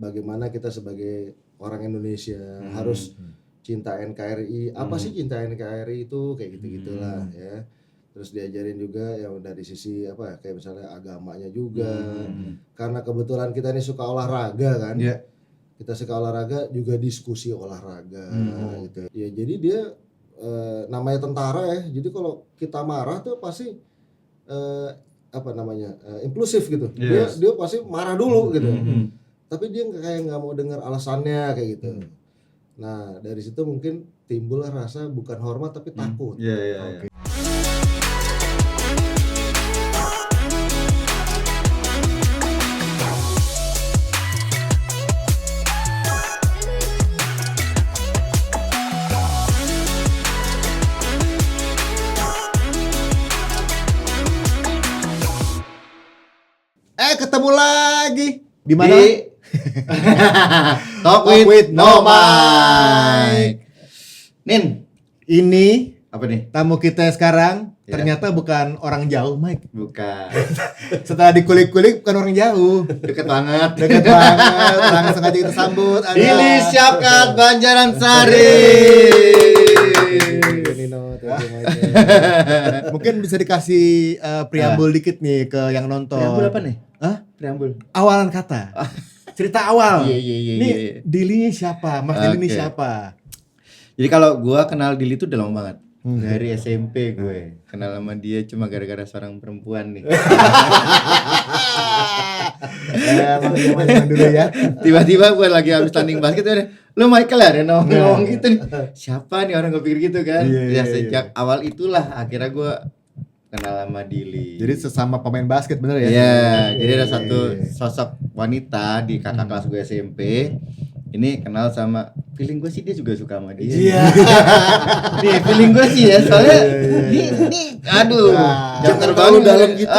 bagaimana kita sebagai orang Indonesia harus cinta NKRI. Apa sih cinta NKRI itu kayak gitu-gitulah ya. Terus diajarin juga yang dari sisi apa kayak misalnya agamanya juga. Karena kebetulan kita ini suka olahraga kan. Kita suka olahraga juga diskusi olahraga gitu. Ya jadi dia namanya tentara ya. Jadi kalau kita marah tuh pasti impulsif gitu. Dia pasti marah dulu gitu. Tapi dia kayak nggak mau dengar alasannya kayak gitu. Nah dari situ mungkin timbul rasa bukan hormat tapi takut. Okay. Ketemu lagi di mana? Talk with No Mic. Nin, ini apa nih? tamu kita sekarang ternyata bukan orang jauh, Mike. Bukan. Setelah dikulik-kulik bukan orang jauh. Deket banget. Dekat banget. Langsung aja kita sambut. Ini Syafkat Banjaran Sari. Mungkin bisa dikasih preambul dikit nih ke yang nonton. Preambul apa nih? Hah? Preambul. Awalan kata. Cerita awal. Iya. Ini Dili siapa? Mas Dili ini siapa? Jadi kalau gua kenal Dili tuh udah lama banget. Dari SMP gue kenal sama dia cuma gara-gara seorang perempuan nih. Emang dulu ya. Tiba-tiba gue lagi habis tanding basket udah, lu Michael ya ngomong gitu nih. Siapa nih orang gue pikir gitu kan. Iya. Sejak awal itulah akhirnya gue kenal sama Dili. Jadi sesama pemain basket bener ya? Iya, jadi ada satu sosok wanita di kakak kelas gue SMP. Ini kenal sama, feeling gue sih dia juga suka sama dia. Iya. Nih feeling gue sih ya, soalnya ini aduh, jam terbang dalam gitu.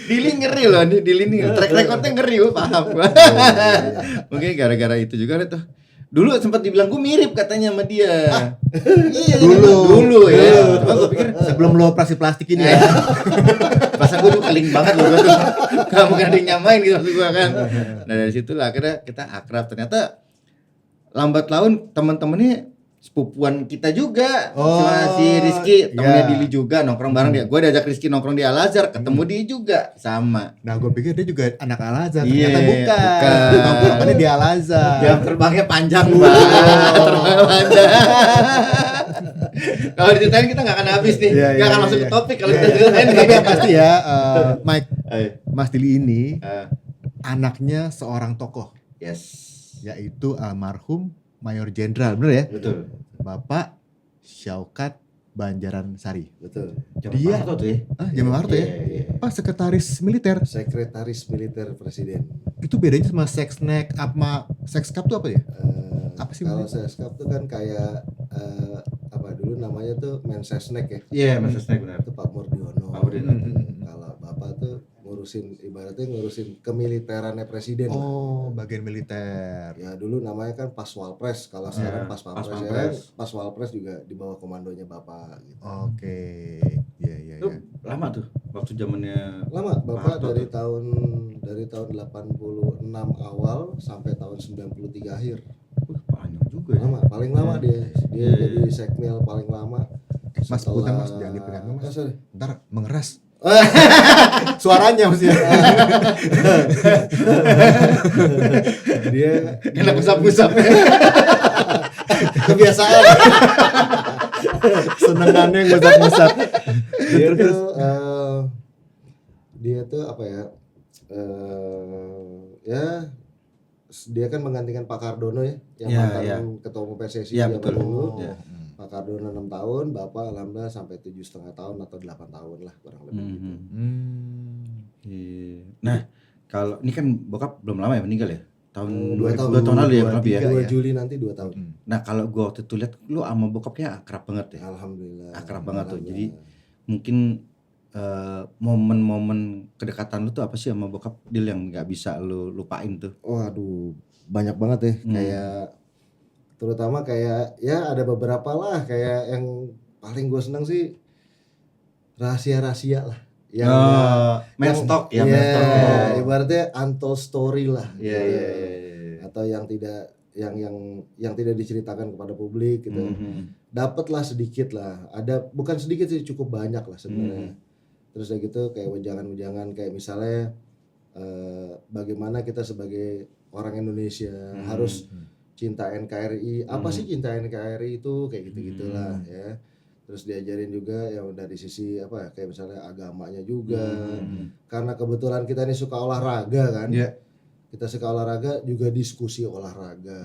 Dili ngeri loh nih, Dili nih track recordnya ngeri, gue paham. Mungkin gara-gara itu juga tuh. Dulu sempat dibilang gue mirip katanya sama dia. Iya, dulu ya. Cuma gue pikir sebelum lo operasi plastik ini ya. masa gue tuh keling banget loh, gue tuh gak mungkin ada yang nyamain gitu maksud gue kan. Nah dari situ lah akhirnya kita akrab. Ternyata lambat laun teman-temannya sepupuan kita juga. Si Rizky temennya Dili juga nongkrong bareng dia. Gue diajak Rizky nongkrong di Al-Azhar, ketemu dia juga sama. Nah gue pikir dia juga anak Al-Azhar, Iya, ternyata bukan. Nongkrongannya di Al-Azhar. Jam terbangnya panjang banget. Terbangnya panjang. Kalau diceritain kita gak akan habis nih. Gak akan masuk ke topik kalau kita ceritain. Tapi yang pasti ya, Mike, Mas Dili ini anaknya seorang tokoh. Yes. Yaitu almarhum Mayor Jenderal, bener ya? Betul. Bapak Syafkat Banjaran Sari. Betul. Dia tuh ya. Zaman Harto ya? Iya. Pak sekretaris militer. Sekretaris Militer Presiden. Itu bedanya sama Sexnek sama Sexcap tuh apa ya? Apa sih? Kalau Sexcap tuh kan kayak dulu namanya tuh Mensesnek ya. Iya, Mensesnek benar. Itu Pak Murdiono. Pak Murdiono. Kalau Bapak tuh ibaratnya ngurusin kemiliterannya presiden. Oh, bagian militer. Ya dulu namanya kan Paswalpres, kalau sekarang Paspampres ya. Paswalpres juga di bawah komandonya Bapak gitu. Oke. Iya. Itu lama tuh waktu zamannya. Lama Bapak Harto dari tahun 86 awal sampai tahun 93 akhir. Panjang juga ya. Lama, paling lama dia jadi sekmil paling lama. Mas sebutan Mas, jangan dipegang Mas. Ntar mengeras. Suaranya maksudnya. Dia Enak usap-usap ya. kebiasaan. Senengannya ngusap-ngusap. Dia tuh apa ya? Dia kan menggantikan Pak Kardono ya, yang mantan ketua umum PSSI zaman dulu. Pak Kardono 6 tahun, Bapak alhamdulillah sampai 7,5 tahun atau 8 tahun lah kurang lebih gitu. Nah, kalau ini kan bokap belum lama ya meninggal ya? Tahun 2 tahun lalu ya lebih ya. 2 Juli nanti 2 tahun. Nah, kalau gua waktu itu lihat lu sama bokapnya akrab banget ya. Alhamdulillah. Akrab banget tuh. Jadi mungkin momen-momen kedekatan lu tuh apa sih sama bokap Dil yang nggak bisa lu lupain tuh? Waduh, banyak banget ya. Kayak terutama kayak ya ada beberapa lah kayak yang paling gue seneng sih rahasia-rahasia lah yang main stock ya, iya, main stock. ibaratnya untold story lah Iya, gitu. iya, iya, iya. Atau yang tidak diceritakan kepada publik gitu. Mhm. Dapatlah sedikit lah, ada bukan sedikit sih, cukup banyak lah sebenarnya. Mhm. Terus udah gitu kayak wejangan-wejangan kayak misalnya bagaimana kita sebagai orang Indonesia harus cinta NKRI. Apa sih cinta NKRI itu, kayak gitu-gitulah ya. Terus diajarin juga yang dari sisi apa ya, kayak misalnya agamanya juga. Karena kebetulan kita ini suka olahraga kan. Iya. Kita suka olahraga juga diskusi olahraga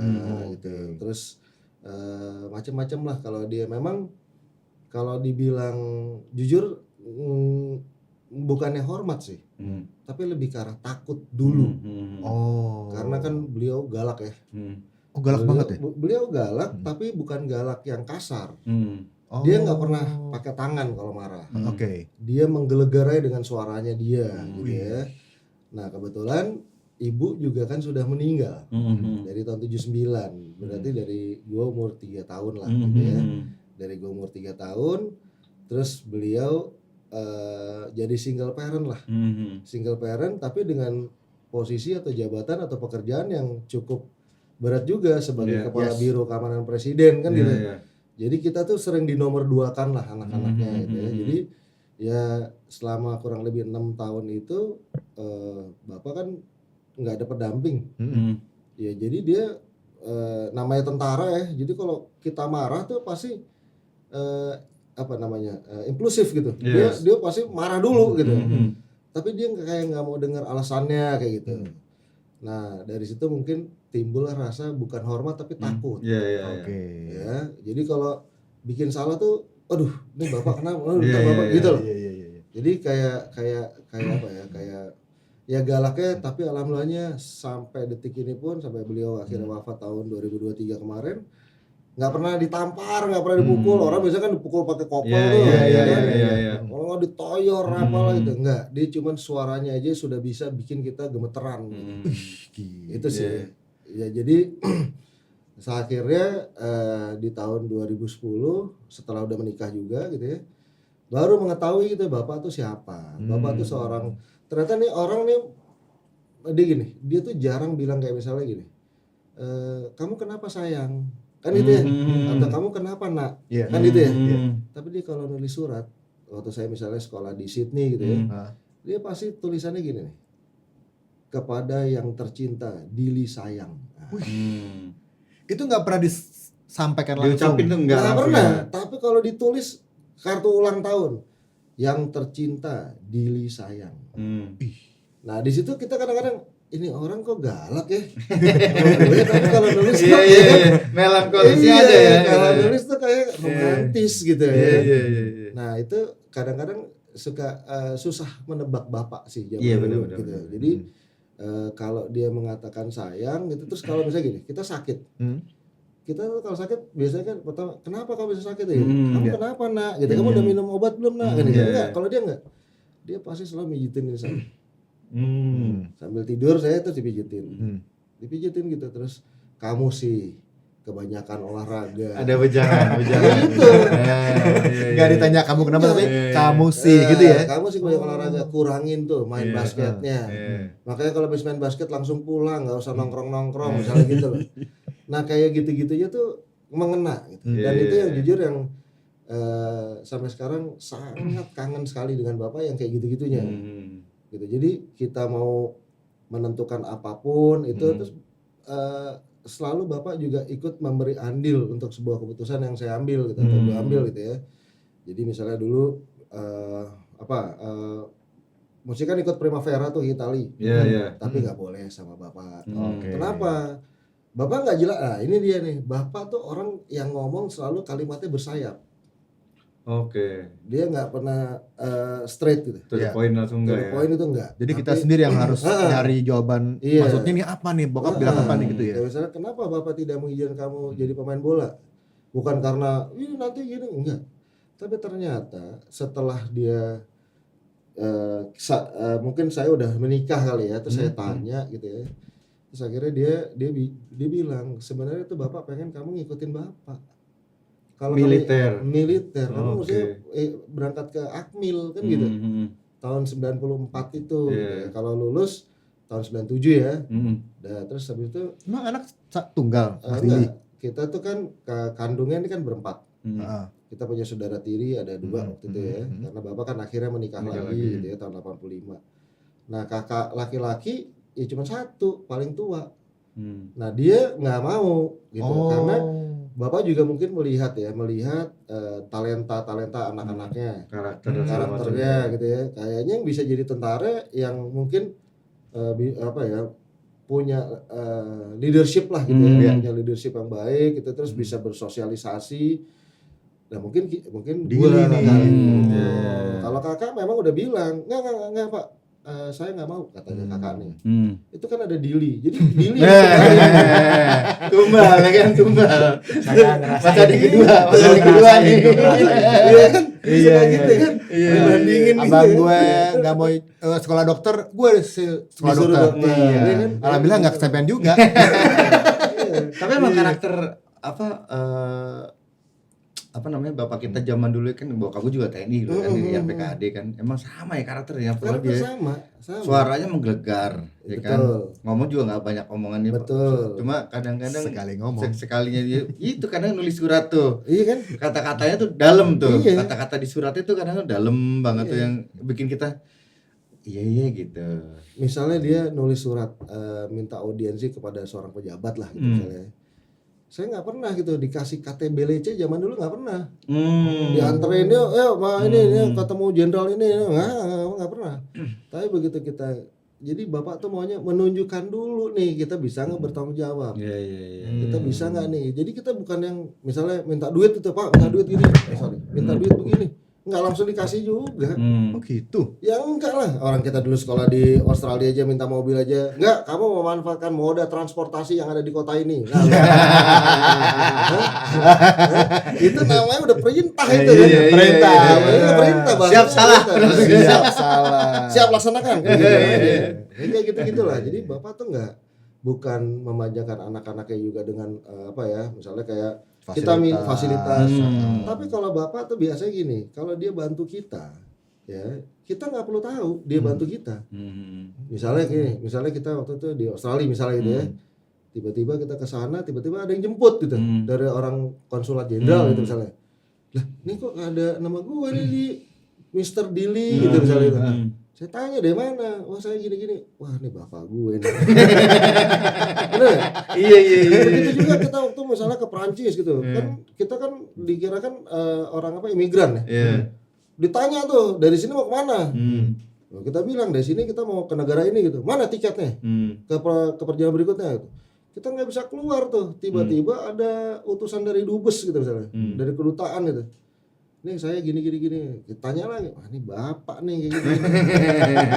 gitu. Terus macam-macam lah kalau dia memang kalau dibilang jujur bukannya hormat sih. Tapi lebih ke arah takut dulu. Oh. Karena kan beliau galak ya. Oh, galak banget ya? Beliau galak tapi bukan galak yang kasar. Oh. Dia nggak pernah pakai tangan kalau marah. Oke. Dia menggelegarai dengan suaranya dia gitu ya. Nah, kebetulan ibu juga kan sudah meninggal dari tahun 79. Berarti dari gua umur 3 tahun lah gitu ya. Dari gua umur 3 tahun terus beliau jadi single parent lah. Single parent tapi dengan posisi atau jabatan atau pekerjaan yang cukup berat juga sebagai kepala biro keamanan presiden kan gitu. Jadi kita tuh sering dinomor 2-kan lah anak-anaknya gitu ya. Jadi ya selama kurang lebih 6 tahun itu bapak kan nggak ada pendamping. Ya jadi dia namanya tentara ya. Jadi kalau kita marah tuh pasti impulsif gitu. Dia pasti marah dulu gitu. Tapi dia kayak nggak mau dengar alasannya kayak gitu. Nah dari situ mungkin timbul rasa bukan hormat tapi takut. Oke. Ya, jadi kalau bikin salah tuh, aduh, ini bapak kenapa? Bapak gitu loh. Jadi kayak apa ya? Kayak ya galaknya, tapi alhamdulillahnya sampai detik ini pun sampai beliau akhirnya wafat tahun 2023 kemarin nggak pernah ditampar, nggak pernah dipukul. Orang biasanya kan dipukul pakai kopel tuh, kalau nggak ditoyor apalah gitu, nggak. Dia cuman suaranya aja sudah bisa bikin kita gemeteran. Itu sih. Ya jadi akhirnya di tahun 2010 setelah udah menikah juga gitu ya, baru mengetahui gitu bapak tuh siapa. Bapak tuh seorang, ternyata nih orang nih dia gini, dia tuh jarang bilang kayak misalnya gini, kamu kenapa sayang? Kan gitu ya, atau kamu kenapa nak, kan gitu ya. Tapi dia kalau nulis surat, waktu saya misalnya sekolah di Sydney gitu ya, dia pasti tulisannya gini nih, kepada yang tercinta, Dili sayang. Itu nggak pernah disampaikan langsung. Diucapin tuh nggak pernah. Tapi kalau ditulis kartu ulang tahun, yang tercinta, Dili sayang. Nah di situ kita kadang-kadang, ini orang kok galak ya. Tapi kalau nulis melankolisnya ada ya. Kalau nulis tuh kayak romantis gitu ya. Nah itu kadang-kadang suka susah menebak bapak sih zaman dulu gitu. Jadi kalau dia mengatakan sayang gitu, terus kalau misalnya gini, kita sakit. Kita kalau sakit biasanya kan pertama, kenapa kamu bisa sakit ya? Kamu kenapa nak? Gitu. Kamu udah minum obat belum nak? Enggak. Kalau dia enggak, dia pasti selalu mijitin ini saya. Sambil tidur saya terus dipijitin gitu. Terus kamu sih kebanyakan olahraga. Ada wejangan gitu. Gak ditanya kamu kenapa, tapi kamu sih gitu ya. Kamu sih kebanyakan olahraga, kurangin tuh main basketnya. Makanya kalau habis main basket langsung pulang, nggak usah nongkrong misalnya gitu loh. Nah kayak gitu-gitunya tuh mengena gitu. Dan itu yang jujur yang sampai sekarang sangat kangen sekali dengan bapak yang kayak gitu-gitunya. Gitu. Jadi kita mau menentukan apapun itu terus selalu bapak juga ikut memberi andil untuk sebuah keputusan yang saya ambil gitu atau gue ambil gitu ya. Jadi misalnya dulu mesti kan ikut Primavera tuh Itali, tapi nggak boleh sama bapak. Kenapa? Bapak nggak jelas. Nah ini dia nih, bapak tuh orang yang ngomong selalu kalimatnya bersayap. Dia nggak pernah straight gitu. Poin langsung enggak ya. Poin itu enggak. Jadi kita sendiri yang harus nyari jawaban. Maksudnya ini apa nih? Bokap bilang apa nih gitu ya. Kayak misalnya kenapa bapak tidak mengizinkan kamu jadi pemain bola? Bukan karena ini nanti gini, enggak. Tapi ternyata setelah dia mungkin saya udah menikah kali ya, terus saya tanya gitu ya. Terus akhirnya dia bilang sebenarnya tuh bapak pengen kamu ngikutin bapak. Kalau militer, kamu mesti berangkat ke Akmil kan gitu. tahun 94 itu. Iya. Kalau lulus tahun 97 ya. Nah, terus habis itu Emang anak tunggal Mas enggak, Dili? kita tuh kan kandungnya ini kan berempat. Heeh. Kita punya saudara tiri ada 2 waktu itu ya. Karena bapak kan akhirnya menikah lagi gitu ya tahun 85. Nah, kakak laki-laki ya cuma 1, paling tua. Nah, dia nggak mau gitu karena bapak juga mungkin melihat talenta anak-anaknya, karakternya gitu ya. Kayaknya yang bisa jadi tentara yang mungkin punya leadership lah gitu ya, punya leadership yang baik gitu, terus bisa bersosialisasi. Nah, mungkin Dili gua nih. kali. Kalau kakak memang udah bilang nggak Pak, saya nggak mau katanya kakaknya. Itu kan ada Dili, jadi Dili tumbal ya kan, tumbal. Saya ngerasain. Masa di kedua nih. iya kan, Iya, gitu kan, bandingin gitu Abang ya. gue nggak mau sekolah dokter, gue sekolah Disuruh dokter. dokter, Iya. iya kan? Alhamdulillah nggak kesampaian juga. Tapi emang karakter apa namanya bapak kita zaman dulu kan, bokap gue juga TNI dulu kan di RPKAD kan, emang sama ya karakternya, Karakter dia sama. suaranya menggelegar ya kan, Betul. ngomong juga nggak banyak omongannya, Betul. cuma kadang-kadang Sekali ngomong. sekalinya dia itu kadang nulis surat tuh, Iya kan? kata-katanya tuh dalam tuh, Iya. kata-kata di surat itu kadang dalam banget tuh yang bikin kita iya gitu. Misalnya dia nulis surat minta audiensi kepada seorang pejabat lah gitu misalnya. Saya nggak pernah gitu dikasih KTBLC zaman dulu nggak pernah. Dianterin yuk ini ketemu jenderal ini nggak pernah. Tapi begitu kita jadi bapak tuh maunya menunjukkan dulu nih kita bisa nggak bertanggung jawab. Iya. Kita bisa nggak nih. Jadi kita bukan yang misalnya minta duit itu Pak, minta duit gini, minta duit begini. Nggak langsung dikasih juga. Oh gitu. Ya enggak lah, orang kita dulu sekolah di Australia aja minta mobil aja. Enggak, kamu memanfaatkan moda transportasi yang ada di kota ini. Nah, itu namanya udah perintah itu kan. Iya, Perintah. Itu perintah bahasanya Siap salah. perintah. Siap salah. Siap laksanakan kan gitu. Kayak gitu-gitulah. Jadi Bapak tuh bukan memanjakan anak-anaknya juga dengan misalnya kayak kita fasilitas. Tapi kalau Bapak tuh biasanya gini, kalau dia bantu kita, ya kita nggak perlu tahu dia bantu kita. Misalnya kita waktu itu di Australia misalnya gitu ya, tiba-tiba kita ke sana, tiba-tiba ada yang jemput gitu dari orang konsulat jenderal gitu misalnya. Lah, ini kok nggak ada nama gue nih di Mr. Dili gitu misalnya gitu. Saya tanya dari mana? Wah saya gini-gini. Wah ini bapak gue nih. Bener? Iya. Begitu juga kita waktu misalnya ke Perancis gitu. Kan kita kan dikirakan orang imigran ya. Iya. Ditanya tuh dari sini mau kemana? Loh, kita bilang dari sini kita mau ke negara ini gitu. Mana tiketnya? Ke perjalanan berikutnya gitu. Kita nggak bisa keluar tuh. Tiba-tiba ada utusan dari dubes gitu misalnya, dari kedutaan gitu. Nih saya gini. Ditanya lagi, wah ini bapak nih kayak gini.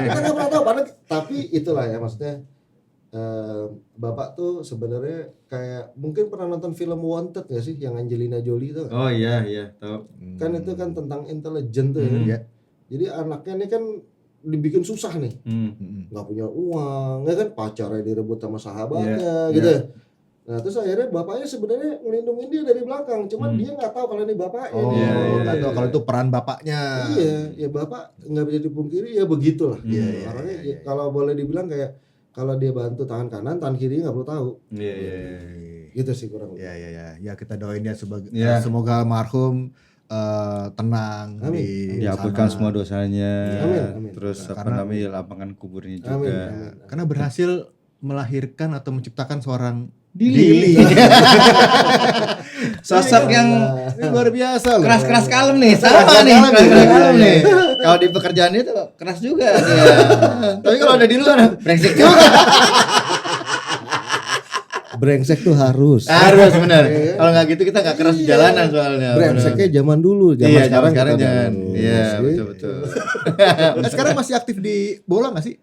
Kita nggak pernah tahu, tapi itulah ya maksudnya. Bapak tuh sebenarnya kayak mungkin pernah nonton film Wanted nggak sih yang Angelina Jolie itu? Oh iya tahu. Kan itu kan tentang intelijen tuh ya. Jadi anaknya ini kan dibikin susah nih, nggak punya uang, ya kan pacarnya direbut sama sahabatnya gitu. Nah terus akhirnya bapaknya sebenarnya ngelindungin dia dari belakang, cuman dia nggak tahu kalau ini bapaknya. Nggak tahu kalau itu peran bapaknya. Iya, ya bapak nggak bisa dipungkiri ya begitulah. Orangnya kalau boleh dibilang kayak kalau dia bantu tangan kanan, tangan kiri nggak perlu tahu. Iya. Gitu sih kurang lebih. Ya kita doain ya semoga almarhum tenang Amin. Dihapuskan semua dosanya. Amin. Terus Karena- lapangkan kuburnya juga. Amin. karena berhasil melahirkan atau menciptakan seorang Dili. Sosok yang ini luar biasa loh. keras-keras kalem nih, sama nih, keras-keras kalem nih. Kalau di pekerjaan itu keras juga dia. Tapi kalau ada di luar brengsek juga. Brengsek tuh harus. Harus benar. Kalau nggak gitu kita nggak keras di jalanan soalnya. Brengseknya zaman dulu, Iya, sekarang kita jangan. harus. Iya, betul. Sekarang masih aktif di bola nggak sih?